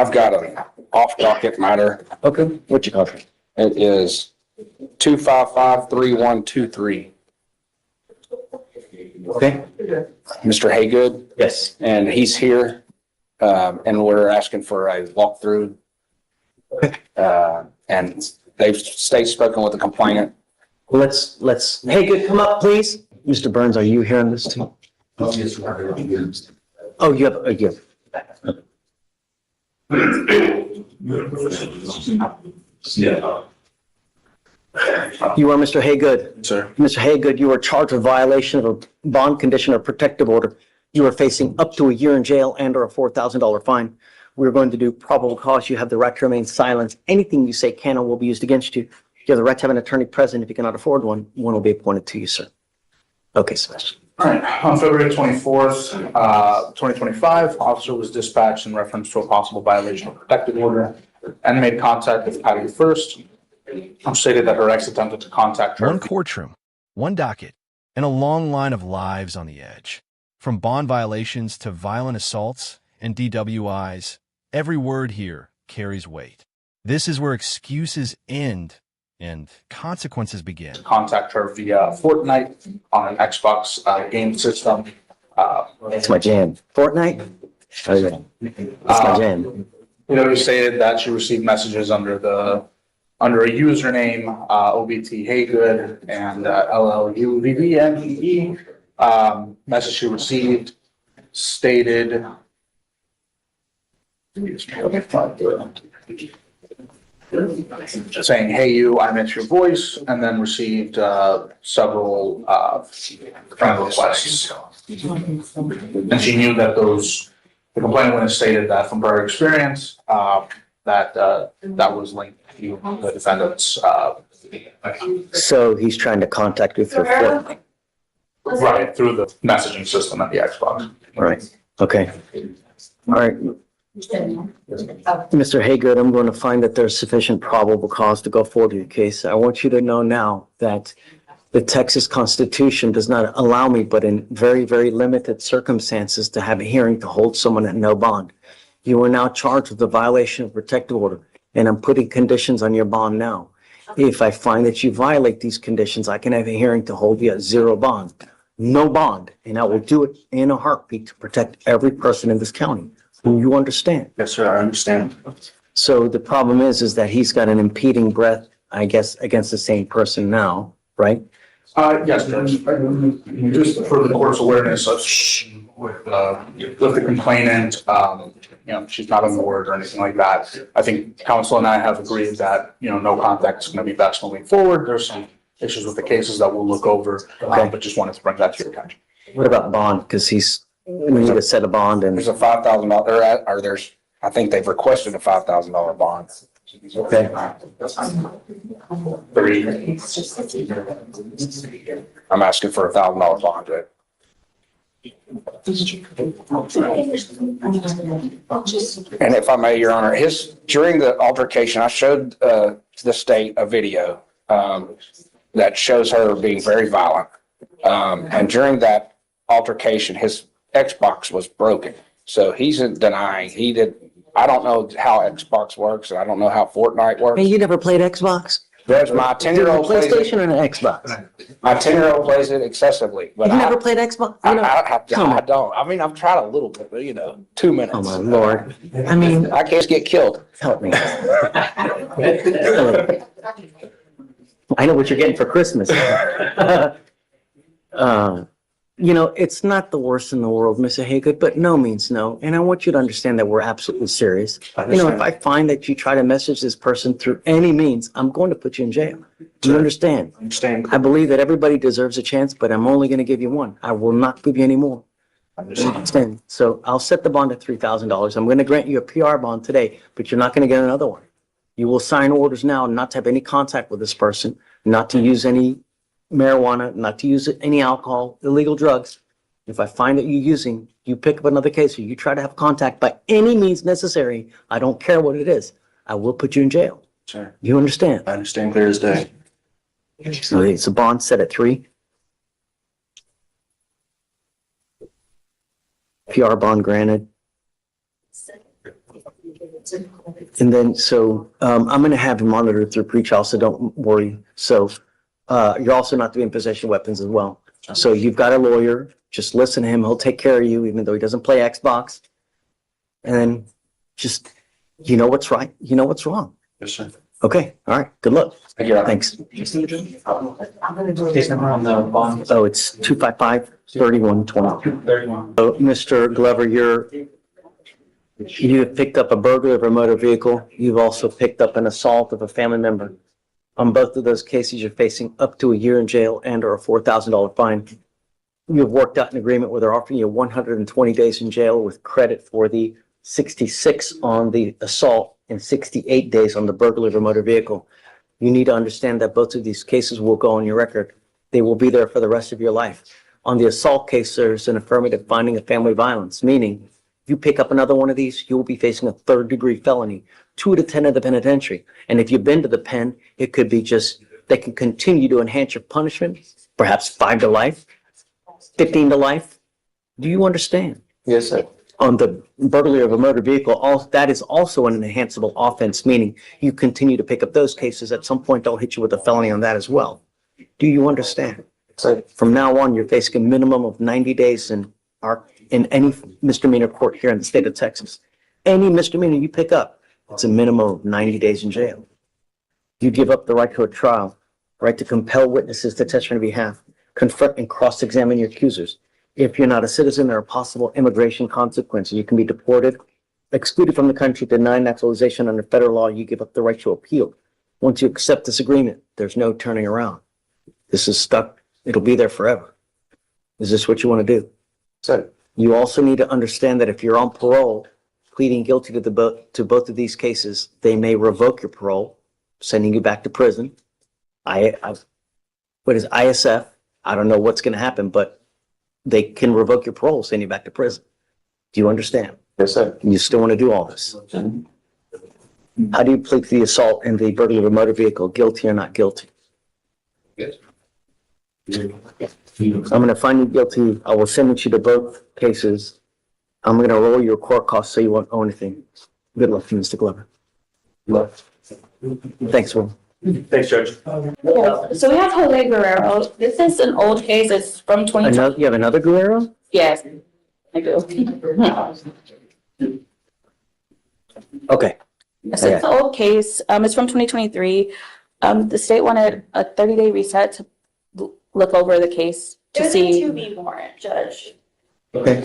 I've got an off docket matter. Okay, what's your contract? It is 2553123. Okay. Mr. Haygood, Yes. and he's here, and we're asking for a walkthrough. And they've spoken with the complainant. Let's, hey, good, come up, please. Mr. Burns, are you hearing this too? Oh, you have, you have. Yeah. You are Mr. Haygood. Sir. Mr. Haygood, you are charged with violation of a bond condition or protective order. You are facing up to a year in jail and or a $4,000 fine. We're going to do probable cause. You have the right to remain silent. Anything you say can or will be used against you. You have the right to have an attorney present. If you cannot afford one, one will be appointed to you, sir. Okay, Sebastian. All right, on February 24th, 2025, officer was dispatched in reference to a possible violation of protective order and made contact with Patty first, stated that her ex attempted to contact her. One courtroom, one docket, and a long line of lives on the edge. From bond violations to violent assaults and DWIs, every word here carries weight. This is where excuses end and consequences begin. Contact her via Fortnite on an Xbox game system. That's my jam. Fortnite? Okay. That's my jam. He stated that she received messages under a username, OBT Haygood and LLUVVNEE. Message she received stated, saying, "Hey, you, I miss your voice," and then received several friend requests. And she knew that the complainant had stated that from prior experience, that was linked to the defendant's. So he's trying to contact you through Fortnite. Right, through the messaging system at the Xbox. Right. Okay. All right. Mr. Haygood, I'm going to find that there's sufficient probable cause to go forward with your case. I want you to know now that the Texas Constitution does not allow me, but in very, very limited circumstances, to have a hearing to hold someone at no bond. You are now charged with a violation of protective order, and I'm putting conditions on your bond now. If I find that you violate these conditions, I can have a hearing to hold you at zero bond, no bond, and I will do it in a heartbeat to protect every person in this county. Do you understand? Yes, sir, I understand. So the problem is that he's got an impeding breath, I guess, against the same person now, right? Yes, Judge. Just for the court's awareness of with the complainant, she's not on the word or anything like that. I think counsel and I have agreed that, no contact is going to be best moving forward. There's some issues with the cases that we'll look over, but just wanted to bring that to your attention. What about bond? Because we need to set a bond and. There's a $5,000, or I think they've requested a $5,000 bond. Okay. I'm asking for a $1,000 bond. And if I may, Your Honor, during the altercation, I showed the state a video that shows her being very violent. And during that altercation, his Xbox was broken. So he's denying he did. I don't know how Xbox works, and I don't know how Fortnite works. Hey, you never played Xbox? There's my 10-year-old plays PlayStation it. or an Xbox? My 10-year-old plays it excessively, but You never played Xbox? I Come on. don't. I mean, I've tried a little bit, but 2 minutes. Oh my Lord. I mean, I can't get killed. help me. I know what you're getting for Christmas. It's not the worst in the world, Mr. Haygood, but no means no. And I want you to understand that we're absolutely serious. If I find that you try to message this person through any means, I'm going to put you in jail. Do you understand? I understand. I believe that everybody deserves a chance, but I'm only going to give you one. I will not give you any more. I understand. Understand? So I'll set the bond at $3,000. I'm going to grant you a PR bond today, but you're not going to get another one. You will sign orders now not to have any contact with this person, not to use any marijuana, not to use any alcohol, illegal drugs. If I find that you're using, you pick up another case or you try to have contact by any means necessary, I don't care what it is, I will put you in jail. Sure. You understand? I understand clear as day. So it's a bond set at 3. PR bond granted. And then, so, I'm gonna have you monitored through pretrial, so don't worry. So, you're also not to be in possession of weapons as well. So you've got a lawyer, just listen to him. He'll take care of you, even though he doesn't play Xbox. And then just, you know what's right, you know what's wrong. Yes, sir. Okay, all right, good luck. Thank you, Your Honor. Thanks. Case number on the bond, Oh, it's 255-3120. 31. So, Mr. Glover, you have picked up a burglary of a motor vehicle. You've also picked up an assault of a family member. On both of those cases, you're facing up to a year in jail and or a $4,000 fine. You've worked out an agreement where they're offering you 120 days in jail with credit for the 66 on the assault and 68 days on the burglary of a motor vehicle. You need to understand that both of these cases will go on your record. They will be there for the rest of your life. On the assault case, there's an affirmative finding of family violence, meaning if you pick up another one of these, you will be facing a 3rd-degree felony, 2 to 10 of the penitentiary. And if you've been to the pen, it could be just, they can continue to enhance your punishment, perhaps 5 to life, 15 to life. Do you understand? Yes, sir. On the burglary of a motor vehicle, that is also an enhanceable offense, meaning you continue to pick up those cases. At some point, they'll hit you with a felony on that as well. Do you understand? So, From now on, you're facing a minimum of 90 days in any misdemeanor court here in the state of Texas. Any misdemeanor you pick up, it's a minimum of 90 days in jail. You give up the right to a trial, right to compel witnesses to testify on your behalf, confront and cross-examine your accusers. If you're not a citizen, there are possible immigration consequences. You can be deported, excluded from the country, denied naturalization under federal law. You give up the right to appeal. Once you accept this agreement, there's no turning around. This is stuck. It'll be there forever. Is this what you want to do? so, You also need to understand that if you're on parole, pleading guilty to both of these cases, they may revoke your parole, sending you back to prison. What is ISF? I don't know what's going to happen, but they can revoke your parole, send you back to prison. Do you understand? yes, sir. You still want to do all this? How do you plead to the assault and the burglary of a motor vehicle, guilty or not guilty? Yes. I'm going to find you guilty. I will sentence you to both cases. I'm going to roll your court costs so you won't owe anything. Good luck to you, Mr. Glover. Thanks, Will. Thanks, Judge. So we have Jose Guerrero. This is an old case. It's from 2020. You have another Guerrero? Yes, I do. Okay. So it's an old case. It's from 2023. The state wanted a 30-day reset to look over the case to There's a see. 2B warrant, Judge. Okay.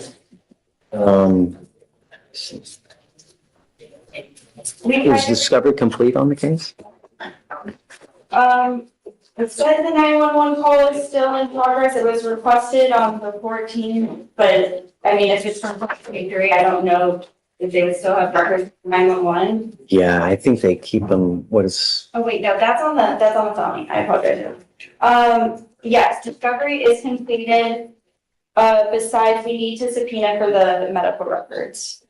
Is discovery complete on the case? It says the 911 call is still in progress. It was requested on the 14th, but I mean, if it's from 2023, I don't know if they would still have records of 911. Yeah, I think they keep them, what is, Oh, wait, no, that's on the felony. I apologize. Yes, discovery is completed. Besides, we need to subpoena for the medical records.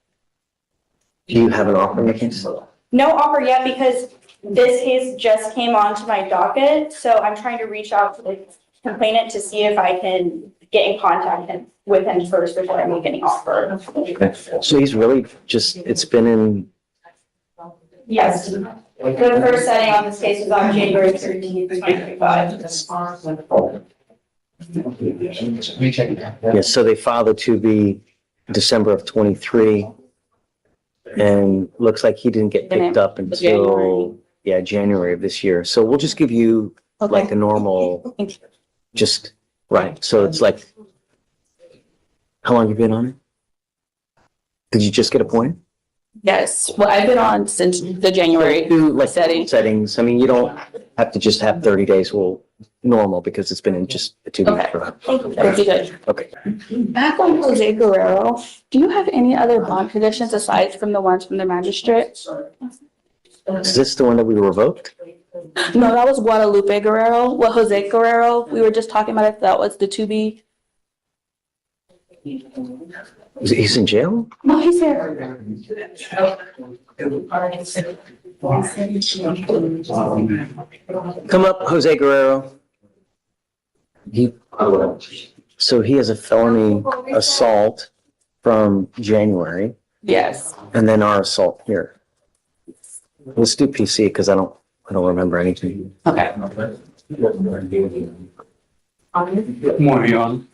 do you have an offer in the case? No offer yet because this case just came onto my docket, so I'm trying to reach out to the complainant to see if I can get in contact with him first before I make any offer. Okay. So he's really just, it's been in, Yes, the first setting on this case was on January 13th, 2025. yeah, so they filed it to be December of 23. And looks like he didn't get picked up until, January of this year. So we'll just give you like a normal, just, right. So it's like, how long you been on it? Did you just get appointed? Yes, well, I've been on since the January Do like setting. settings. I mean, you don't have to just have 30 days. Well, normal because it's been in just 2 weeks. Okay. That would be good. Okay. Back on Jose Guerrero, do you have any other bond conditions aside from the ones from the magistrate? Is this the one that we revoked? No, that was Guadalupe Guerrero. Well, Jose Guerrero, we were just talking about if that was the 2B. He's in jail? No, he's here. Come up, Jose Guerrero. So he has a felony assault from January Yes. and then our assault here. Let's do PC because I don't remember anything. Okay. Morning, on.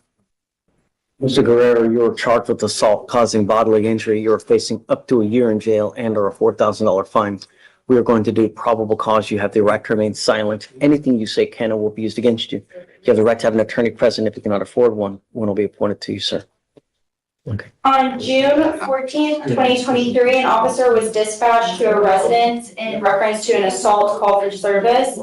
Mr. Guerrero, you are charged with assault causing bodily injury. You are facing up to a year in jail and or a $4,000 fine. We are going to do probable cause. You have the right to remain silent. Anything you say can or will be used against you. You have the right to have an attorney present. If you cannot afford one, one will be appointed to you, sir. Okay. On June 14th, 2023, an officer was dispatched to a residence in reference to an assault call for service.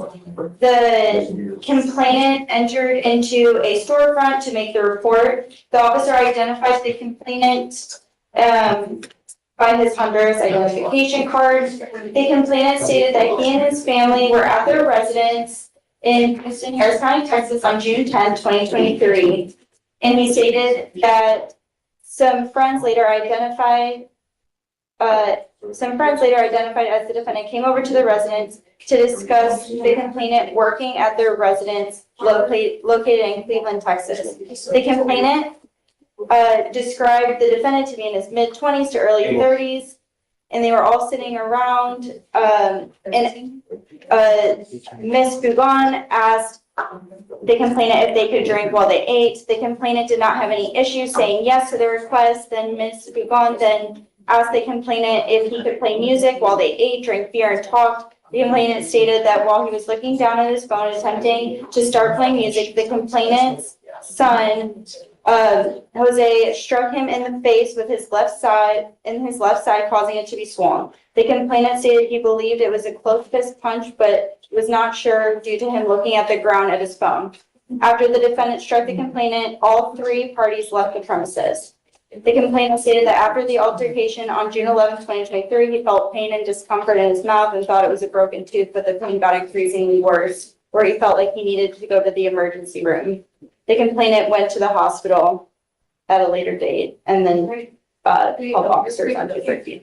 The complainant entered into a storefront to make the report. The officer identified the complainant by his hunter's identification card. The complainant stated that he and his family were at their residence in Houston, Harris County, Texas on June 10th, 2023. And he stated that some friends later identified as the defendant came over to the residence to discuss the complainant working at their residence located in Cleveland, Texas. The complainant described the defendant to be in his mid-20s to early 30s, and they were all sitting around. And Miss Bougon asked the complainant if they could drink while they ate. The complainant did not have any issues saying yes to the request. Then Miss Bougon then asked the complainant if he could play music while they ate, drank beer, and talked. The complainant stated that while he was looking down at his phone attempting to start playing music, the complainant's son, Jose, struck him in the face with his left side, causing it to be swollen. The complainant stated he believed it was a close fist punch, but was not sure due to him looking at the ground at his phone. After the defendant struck the complainant, all three parties left the premises. The complainant stated that after the altercation on June 11, 2023, he felt pain and discomfort in his mouth and thought it was a broken tooth, but the pain got increasingly worse, where he felt like he needed to go to the emergency room. The complainant went to the hospital at a later date and then called officers on 213.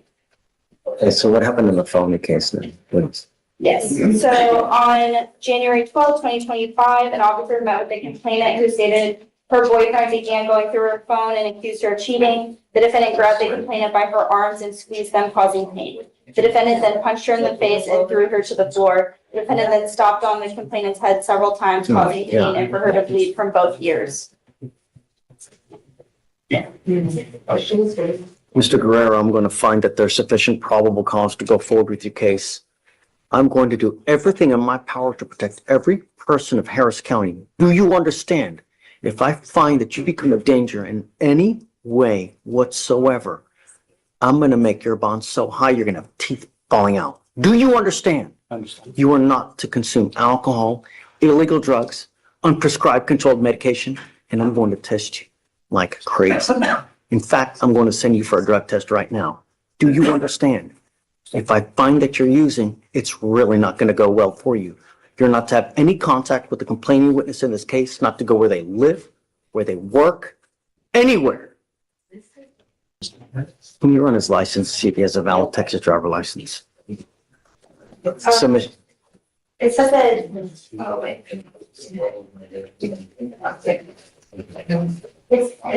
Okay, so what happened in the Felony case then, please? Yes, so on January 12, 2025, an officer met with the complainant who stated her boyfriend began going through her phone and accused her of cheating. The defendant grabbed the complainant by her arms and squeezed them, causing pain. The defendant then punched her in the face and threw her to the floor. The defendant then stomped on the complainant's head several times, causing pain and for her to bleed from both ears. Mr. Guerrero, I'm going to find that there's sufficient probable cause to go forward with your case. I'm going to do everything in my power to protect every person of Harris County. Do you understand? If I find that you become a danger in any way whatsoever, I'm going to make your bond so high you're going to have teeth falling out. Do you understand? I understand. You are not to consume alcohol, illegal drugs, unprescribed controlled medication, and I'm going to test you like crazy. In fact, I'm going to send you for a drug test right now. Do you understand? If I find that you're using, it's really not going to go well for you. You're not to have any contact with the complaining witness in this case, not to go where they live, where they work, anywhere. Can you run his license, see if he has a valid Texas driver license? Submission. It says that, oh wait. It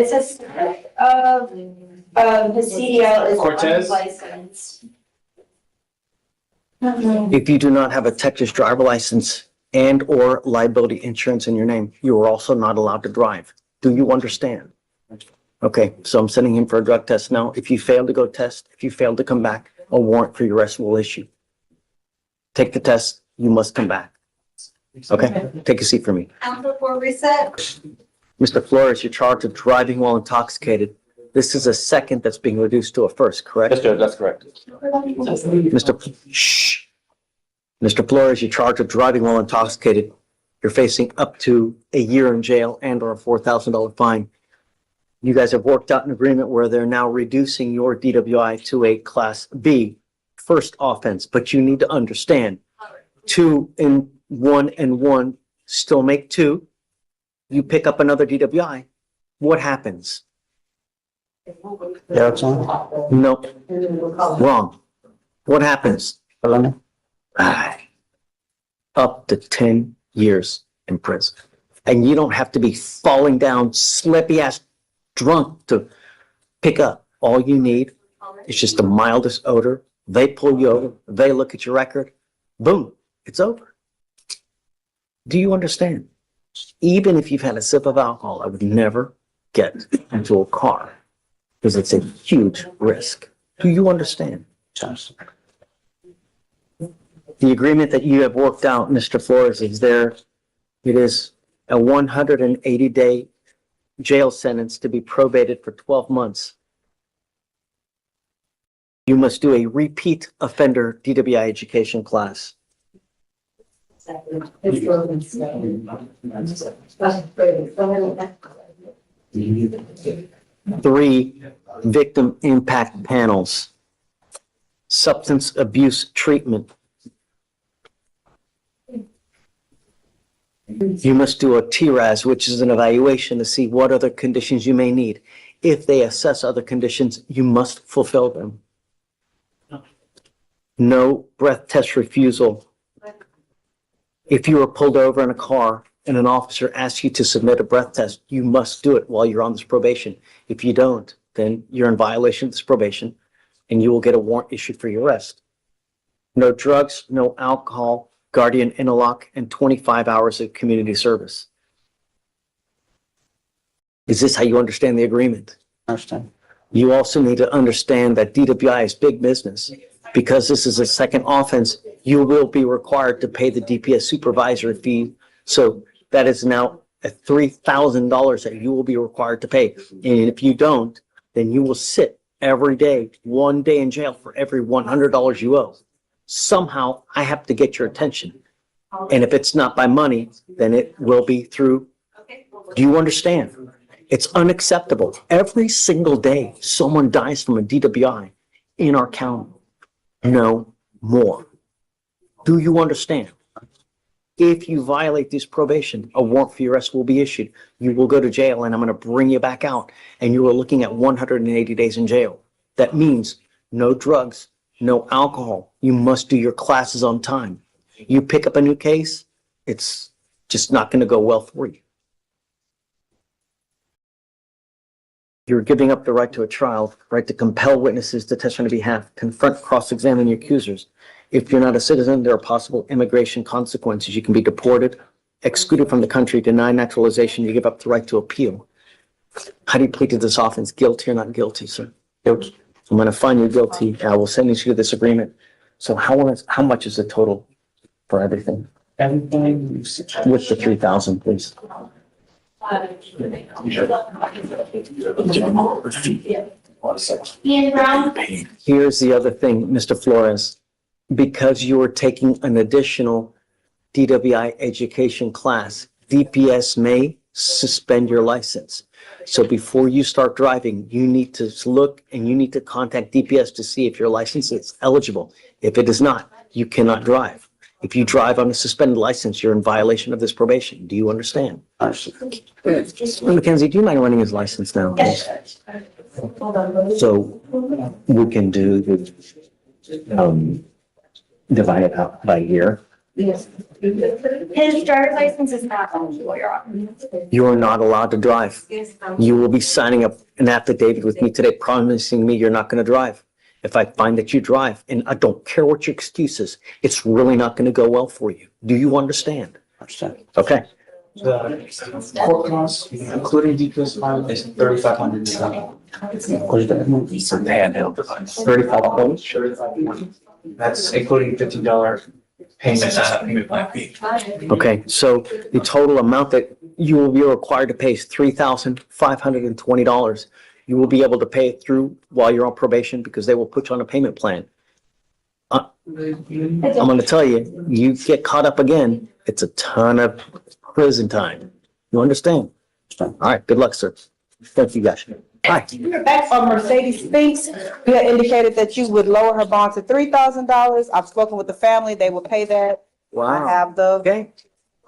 says, his CDL is Cortez? licensed. If you do not have a Texas driver license and or liability insurance in your name, you are also not allowed to drive. Do you understand? Okay, so I'm sending him for a drug test now. If you fail to go test, if you fail to come back, a warrant for your arrest will issue. Take the test, you must come back. Okay, take a seat for me. Before reset. Mr. Flores, you're charged with driving while intoxicated. This is a second that's being reduced to a first, correct? Yes, Judge, that's correct. Mr. Flores, you're charged with driving while intoxicated. You're facing up to a year in jail and or a $4,000 fine. You guys have worked out an agreement where they're now reducing your DWI to a Class B first offense, but you need to understand 2 and 1 still make 2. You pick up another DWI, what happens? Yeah, it's on. No, wrong. What happens? Felony. Up to 10 years in prison. And you don't have to be falling down, slippy ass drunk to pick up. All you need is just the mildest odor They pull you over, they look at your record, boom, it's over. Do you understand? Even if you've had a sip of alcohol, I would never get into a car because it's a huge risk. Do you understand? The agreement that you have worked out, Mr. Flores, is there. It is a 180-day jail sentence to be probated for 12 months. You must do a repeat offender DWI education class. 3 victim impact panels. Substance abuse treatment. You must do a TRAS, which is an evaluation to see what other conditions you may need. If they assess other conditions, you must fulfill them. No breath test refusal. If you are pulled over in a car and an officer asks you to submit a breath test, you must do it while you're on this probation. If you don't, then you're in violation of this probation and you will get a warrant issued for your arrest. No drugs, no alcohol, guardian interlock, and 25 hours of community service. Is this how you understand the agreement? I understand. You also need to understand that DWI is big business. Because this is a second offense, you will be required to pay the DPS supervisor fee. So that is now a $3,000 that you will be required to pay. And if you don't, then you will sit every day, 1 day in jail for every $100 you owe. Somehow I have to get your attention. And if it's not by money, then it will be through. Do you understand? It's unacceptable. Every single day, someone dies from a DWI in our county. No more. Do you understand? If you violate this probation, a warrant for your arrest will be issued. You will go to jail and I'm going to bring you back out and you are looking at 180 days in jail. That means no drugs, no alcohol. You must do your classes on time. You pick up a new case, it's just not going to go well for you. You're giving up the right to a trial, right to compel witnesses to testify on your behalf, confront, cross-examine your accusers. If you're not a citizen, there are possible immigration consequences. You can be deported, excluded from the country, denied naturalization. You give up the right to appeal. How do you plead to this offense? Guilty or not guilty, sir? Guilty. I'm going to find you guilty. I will send you to this agreement. So how much is the total for everything? Everything. With the 3,000, please. Ian Brown? Here's the other thing, Mr. Flores. Because you are taking an additional DWI education class, DPS may suspend your license. So before you start driving, you need to look and you need to contact DPS to see if your license is eligible. If it is not, you cannot drive. If you drive on a suspended license, you're in violation of this probation. Do you understand? Mackenzie, do you mind running his license now? Please? So we can do the, divide it out by year. His driver's license is not eligible, Your Honor. You are not allowed to drive. You will be signing up an affidavit with me today promising me you're not going to drive. If I find that you drive, and I don't care what your excuse is, it's really not going to go well for you. Do you understand? Understand. Okay. The court costs, including DPS fine, is $3,500. Handheld device. $35. That's including $15 payment plan fee. Okay, so the total amount that you will be required to pay is $3,520. You will be able to pay it through while you're on probation because they will put you on a payment plan. I'm going to tell you, you get caught up again, it's a ton of prison time. You understand? All right, good luck, sir. Thank you, guys. Hi. Mercedes Spinks, you had indicated that you would lower her bond to $3,000. I've spoken with the family, they will pay that. I Wow. have the Okay,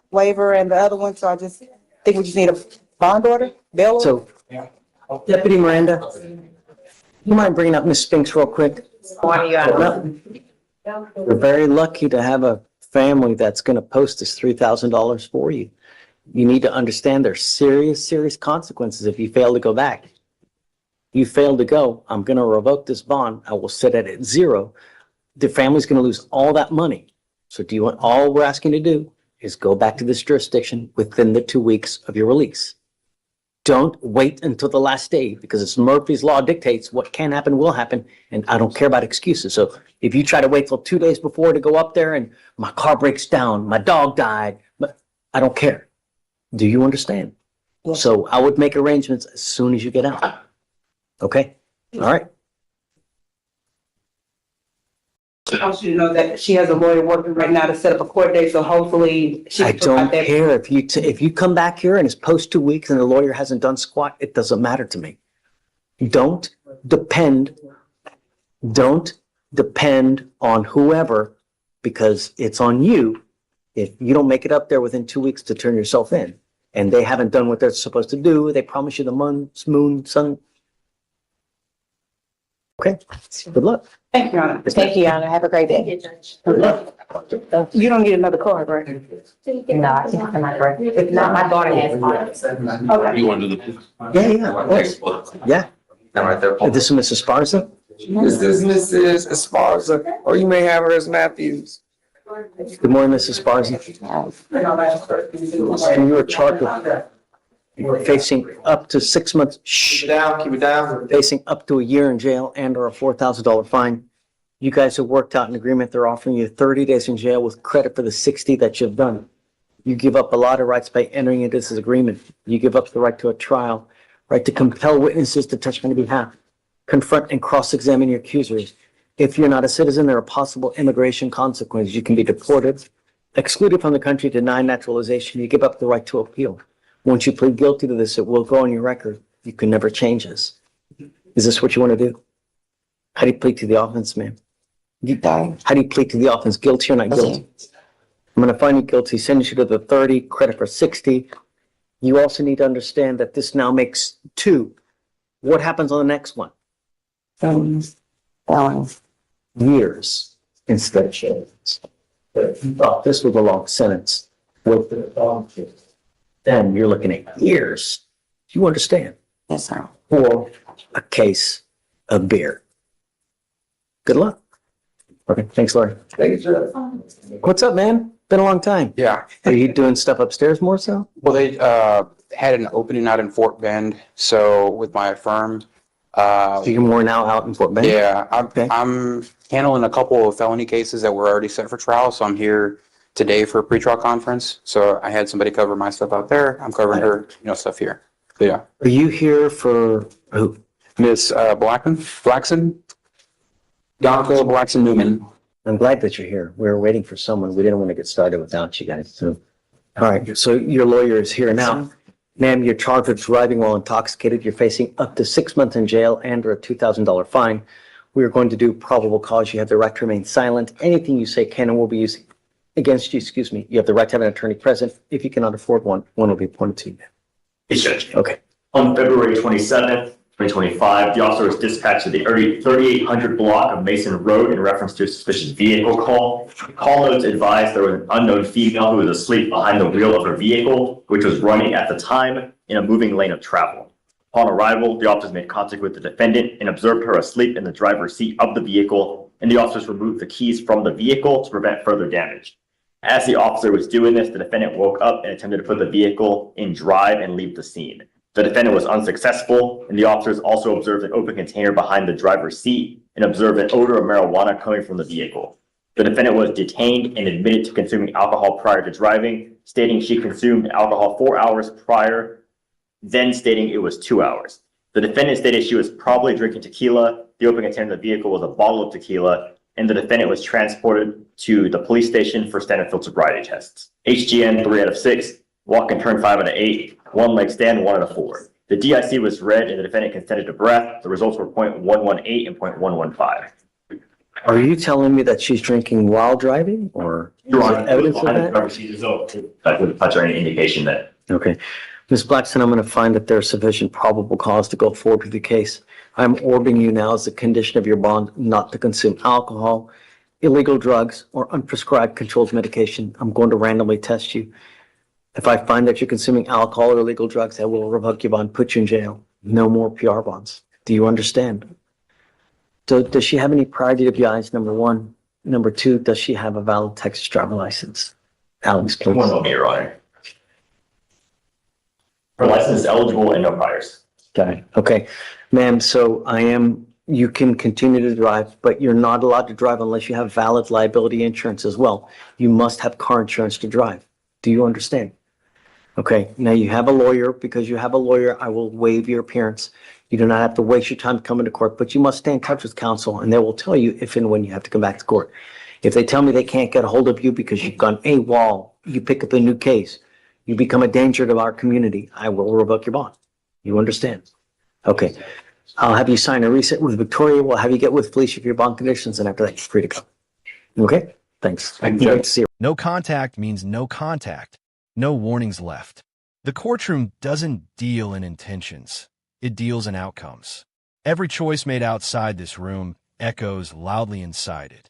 waiver and the other one, so I just think we just need a bond order, bail order. so Deputy Miranda, you mind bringing up Miss Spinks real quick? We're very lucky to have a family that's going to post this $3,000 for you. You need to understand there's serious, serious consequences if you fail to go back. You fail to go, I'm going to revoke this bond. I will set it at 0. the family's gonna lose all that money. So do you want, all we're asking to do is go back to this jurisdiction within the 2 weeks of your release. Don't wait until the last day, because it's Murphy's Law dictates what can happen will happen, and I don't care about excuses. So if you try to wait till 2 days before to go up there and my car breaks down, my dog died, but I don't care. Do you understand? So I would make arrangements as soon as you get out. Okay? All right? I want you to know that she has a lawyer working right now to set up a court date, so hopefully she I can provide don't that. care if you come back here and it's post 2 weeks and the lawyer hasn't done squat, it doesn't matter to me. Don't depend on whoever, because it's on you if you don't make it up there within 2 weeks to turn yourself in. And they haven't done what they're supposed to do. They promise you the moon, sun. Okay, good luck. Thank you, Your Honor. Thank you, Your Honor. Have a great day. You don't need another card, right? No, I think I'm not right. If not, my daughter has mine. Okay. You want to do Yeah, yeah, of course. Yeah. right there. This is Mrs. Sparza. This is Mrs. Esparza, or you may have her as Matthews. Good morning, Mrs. Sparza. And you are charged with facing up to 6 months. Keep it down, keep it down. Facing up to a year in jail and or a $4,000 fine. You guys have worked out an agreement. They're offering you 30 days in jail with credit for the 60 that you've done. You give up a lot of rights by entering into this agreement. You give up the right to a trial, right to compel witnesses to testify on your behalf, confront and cross-examine your accusers. If you're not a citizen, there are possible immigration consequences. You can be deported, excluded from the country, denied naturalization. You give up the right to appeal. Once you plead guilty to this, it will go on your record. You can never change this. Is this what you want to do? How do you plead to the offense, ma'am? How do you plead to the offense? Guilty or not guilty? I'm going to find you guilty, send you to the 30, credit for 60. You also need to understand that this now makes 2. What happens on the next one? Felonies. Years instead of years. If you thought this was a long sentence, with the then you're looking at years. Do you understand? Yes, sir. For a case of beer. Good luck. Okay, thanks, Laurie. Thank you, sir. What's up, man? Been a long time. Yeah. Are you doing stuff upstairs more so? Well, they had an opening out in Fort Bend, so with my firm. So you're more now out in Fort Bend? Yeah, Okay. I'm handling a couple of felony cases that were already set for trial, so I'm here today for a pretrial conference. So I had somebody cover my stuff out there. I'm covering her, stuff here. But yeah. Are you here for who? Miss Blackson? Donko Blackson Newman. I'm glad that you're here. We were waiting for someone. We didn't want to get started without you guys. So, all right. So your lawyer is here now. Ma'am, you're charged with driving while intoxicated. You're facing up to 6 months in jail and or a $2,000 fine. We are going to do probable cause. You have the right to remain silent. Anything you say can and will be used against you. Excuse me. You have the right to have an attorney present. If you cannot afford one, one will be appointed to you. Yes, Judge. Okay. On February 27th, 2025, the officer was dispatched to the 3800 block of Mason Road in reference to a suspicious vehicle call. Call notes advised there was an unknown female who was asleep behind the wheel of her vehicle, which was running at the time in a moving lane of travel. Upon arrival, the officers made contact with the defendant and observed her asleep in the driver's seat of the vehicle, and the officers removed the keys from the vehicle to prevent further damage. As the officer was doing this, the defendant woke up and attempted to put the vehicle in drive and leave the scene. The defendant was unsuccessful, and the officers also observed an open container behind the driver's seat and observed an odor of marijuana coming from the vehicle. The defendant was detained and admitted to consuming alcohol prior to driving, stating she consumed alcohol 4 hours prior, then stating it was 2 hours. The defendant stated she was probably drinking tequila. The open container in the vehicle was a bottle of tequila, and the defendant was transported to the police station for standard field sobriety tests. HGN 3 out of 6, walk and turn 5 out of 8, one leg stand 1 out of 4. The DIC was read and the defendant consented to breath. The results were 0.118 and 0.115. Are you telling me that she's drinking while driving or Your is there Honor, evidence of behind the that? driver's seat is open. That would touch on any indication that Okay. Ms. Blackson, I'm going to find that there's sufficient probable cause to go forward with the case. I'm ordering you now as a condition of your bond not to consume alcohol, illegal drugs, or unprescribed controlled medication. I'm going to randomly test you. If I find that you're consuming alcohol or illegal drugs, I will revoke your bond, put you in jail. No more PR bonds. Do you understand? So does she have any prior DWIs, number one? Number two, does she have a valid Texas driver license? Alex, please. One moment, Your Honor. Her license is eligible and no priors. Got it. Okay. Ma'am, so you can continue to drive, but you're not allowed to drive unless you have valid liability insurance as well. You must have car insurance to drive. Do you understand? Okay. Now you have a lawyer. Because you have a lawyer, I will waive your appearance. You do not have to waste your time coming to court, but you must stay in touch with counsel and they will tell you if and when you have to come back to court. If they tell me they can't get a hold of you because you've gone AWOL, you pick up a new case, you become a danger to our community, I will revoke your bond. You understand? Okay. I'll have you sign a reset with Victoria. We'll have you get with Felicia for your bond conditions, and after that, you're free to go. Okay? Thanks. Thank you. Great to see you. No contact means no contact. No warnings left. The courtroom doesn't deal in intentions. It deals in outcomes. Every choice made outside this room echoes loudly inside it.